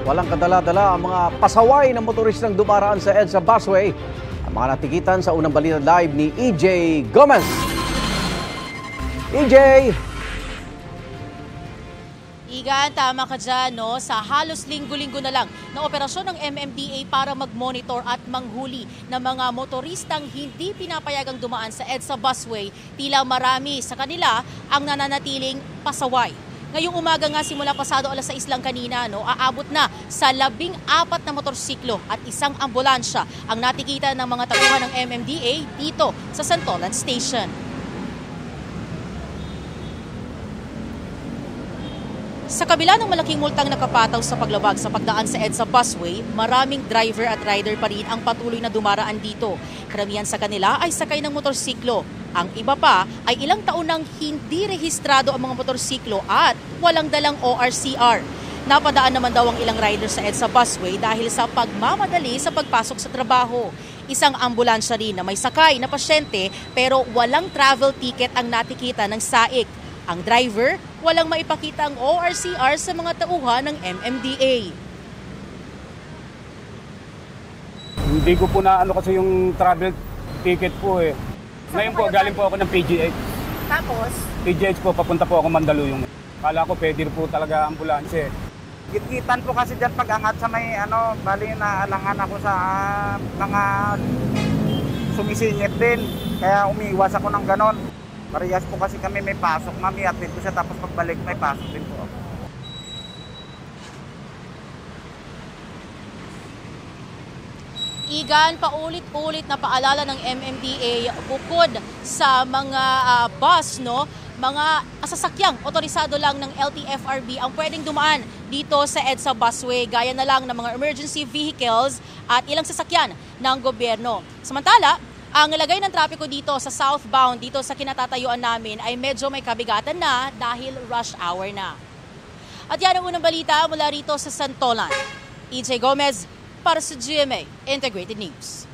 walang kadala-dala ang mga pasaway na motoristang dumaraan sa EDSA busway. Ang mga natikitan sa unang balita live ni EJ Gomez. EJ! Igan, tama ka dyan, no? Sa halos linggo-linggo na lang na operasyon ng MMDA para mag-monitor at manghuli ng mga motoristang hindi pinapayagang dumaan sa EDSA busway, tila marami sa kanila ang nananatiling pasaway. Ngayong umaga nga simula pasado alas 6 lang kanina, no, aabot na sa 14 na motorsiklo at isang ambulansya ang natikita ng mga tauhan ng MMDA dito sa Santolan Station. Sa kabila ng malaking multang nakapataw sa paglabag sa pagdaan sa EDSA busway, maraming driver at rider pa rin ang patuloy na dumaraan dito. Karamihan sa kanila ay sakay ng motorsiklo. Ang iba pa ay ilang taon nang hindi rehistrado ang mga motorsiklo at walang dalang ORCR. Napadaan naman daw ang ilang rider sa EDSA busway dahil sa pagmamadali sa pagpasok sa trabaho. Isang ambulansya rin na may sakay na pasyente pero walang travel ticket ang natikita ng SAIC. Ang driver, walang maipakita ang ORCR sa mga tauhan ng MMDA. Hindi ko po na kasi yung travel ticket po eh. Ngayon po, galing po ako ng PGH. Tapos? PGH po, papunta po ako Mandaluyong. Kala ko pwede po talaga ambulansya eh. Gitgitan po kasi dyan pag-angat sa may bali na alangan ako sa mga sumisingit din. Kaya umiiwas ako ng ganon. Parehas po kasi kami may pasok, mami, at ko siya tapos pagbalik may pasok din po. Igan, paulit-ulit na paalala ng MMDA bukod sa mga bus, no, mga sasakyang otorisado lang ng LTFRB ang pwedeng dumaan dito sa EDSA busway, gaya na lang ng mga emergency vehicles at ilang sasakyan ng gobyerno. Samantala, ang lagay ng trapiko dito sa southbound, dito sa kinatatayuan namin ay medyo may kabigatan na dahil rush hour na. At yan ang unang balita mula rito sa Santolan. EJ Gomez para sa GMA Integrated News.